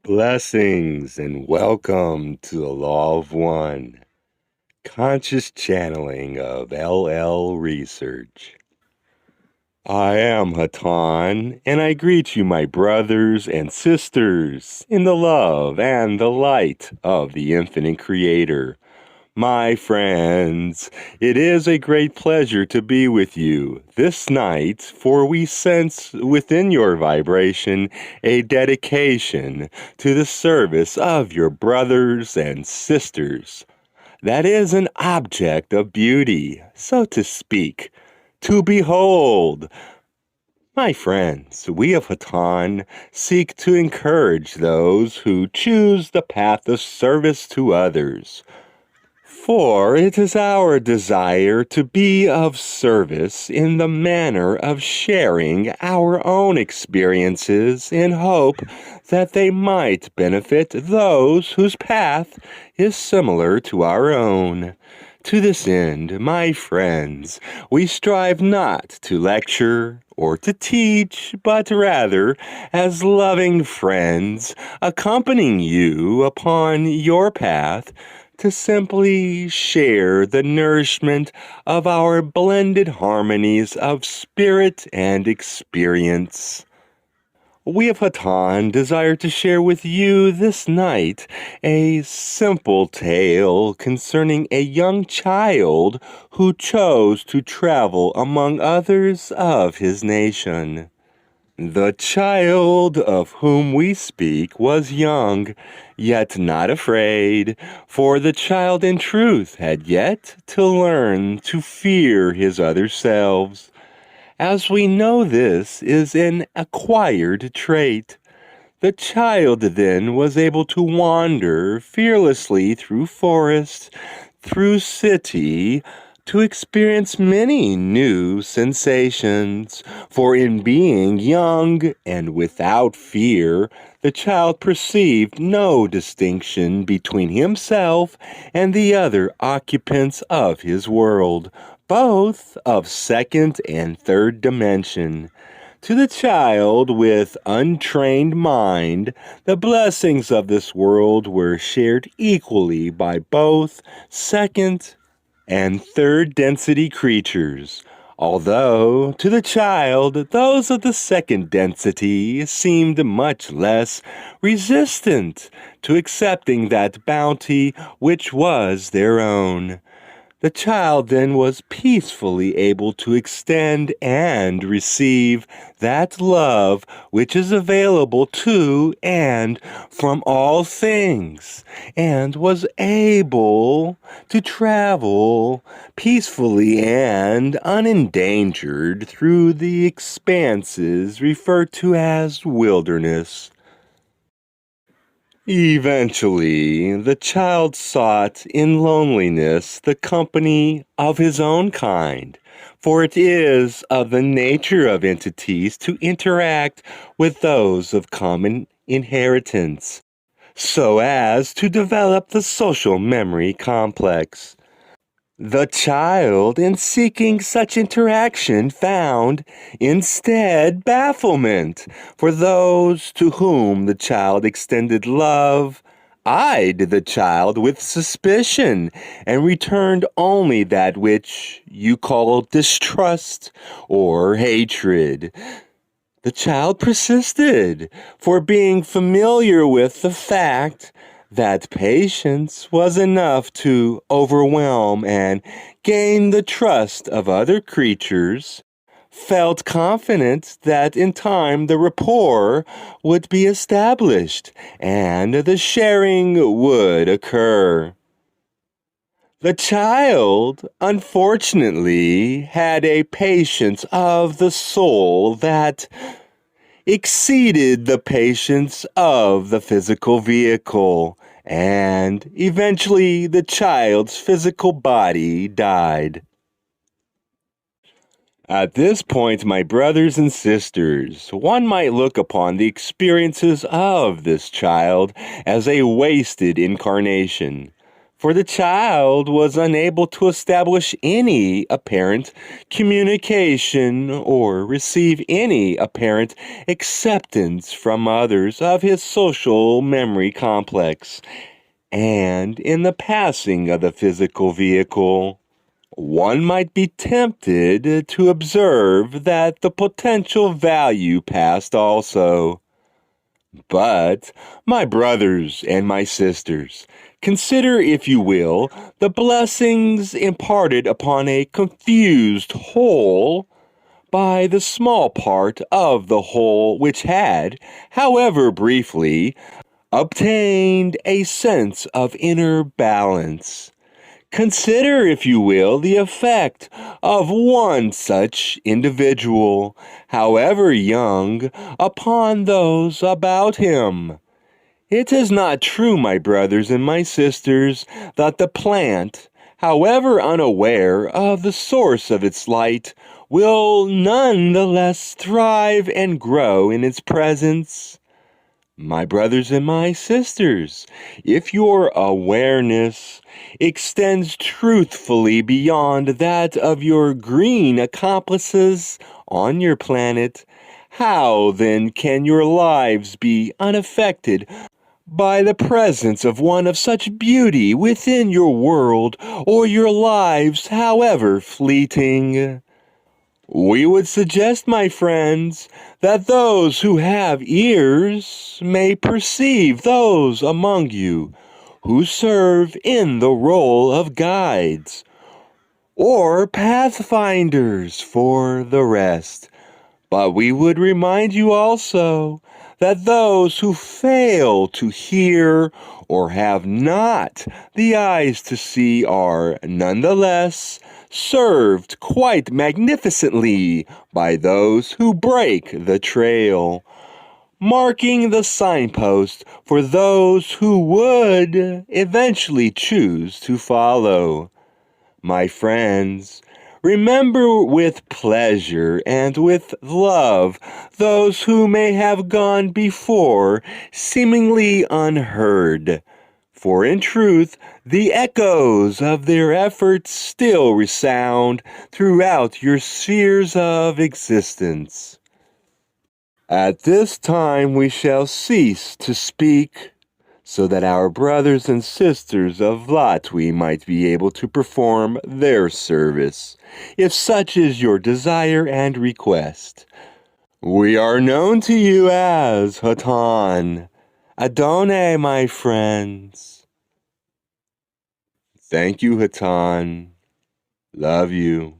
Blessings and welcome to the Law of One, conscious channeling of LL Research. I am Hatonn, and I greet you, my brothers and sisters, in the love and the light of the infinite Creator. My friends, it is a great pleasure to be with you this night, for we sense within your vibration a dedication to the service of your brothers and sisters. That is an object of beauty, so to speak, to behold. My friends, we of Hatonn seek to encourage those who choose the path of service to others. For it is our desire to be of service in the manner of sharing our own experiences in hope that they might benefit those whose path is similar to our own. To this end, my friends, we strive not to lecture or to teach, but rather, as loving friends, accompanying you upon your path, to simply share the nourishment of our blended harmonies of spirit and experience. We of Hatonn desire to share with you this night a simple tale concerning a young child who chose to travel among others of his nation. The child of whom we speak was young, yet not afraid, for the child in truth had yet to learn to fear his other selves. As we know, this is an acquired trait. The child then was able to wander fearlessly through forest, through city, to experience many new sensations. For in being young and without fear, the child perceived no distinction between himself and the other occupants of his world, both of second and third dimension. To the child with untrained mind, the blessings of this world were shared equally by both second and third density creatures, although to the child those of the second density seemed much less resistant to accepting that bounty which was their own. The child then was peacefully able to extend and receive that love which is available to and from all things, and was able to travel peacefully and unendangered through the expanses referred to as wilderness. Eventually, the child sought in loneliness the company of his own kind, for it is of the nature of entities to interact with those of common inheritance, so as to develop the social memory complex. The child, in seeking such interaction, found instead bafflement, for those to whom the child extended love eyed the child with suspicion and returned only that which you call distrust or hatred. The child persisted, for being familiar with the fact that patience was enough to overwhelm and gain the trust of other creatures, felt confident that in time the rapport would be established and the sharing would occur. The child, unfortunately, had a patience of the soul that exceeded the patience of the physical vehicle, and eventually the child's physical body died. At this point, my brothers and sisters, one might look upon the experiences of this child as a wasted incarnation. for the child was unable to establish any apparent communication or receive any apparent acceptance from others of his social memory complex. And in the passing of the physical vehicle, one might be tempted to observe that the potential value passed also. But, my brothers and my sisters, consider, if you will, the blessings imparted upon a confused whole by the small part of the whole which had, however briefly, obtained a sense of inner balance. Consider, if you will, the effect of one such individual, however young, upon those about him. It is not true, my brothers and my sisters, that the plant, however unaware of the source of its light, will none the less thrive and grow in its presence. My brothers and my sisters, if your awareness extends truthfully beyond that of your green accomplices on your planet, how then can your lives be unaffected by the presence of one of such beauty within your world, or your lives, however fleeting? We would suggest, my friends, that those who have ears may perceive those among you who serve in the role of guides or pathfinders for the rest. But we would remind you also that those who fail to hear or have not the eyes to see are nonetheless served quite magnificently by those who break the trail, marking the signpost for those who would eventually choose to follow. My friends, remember with pleasure and with love those who may have gone before, seemingly unheard. For in truth, the echoes of their efforts still resound throughout your spheres of existence. At this time we shall cease to speak, so that our brothers and sisters of Latwi might be able to perform their service, if such is your desire and request. We are known to you as Hatonn. Adonai, my friends. Thank you, Hatonn. Love you.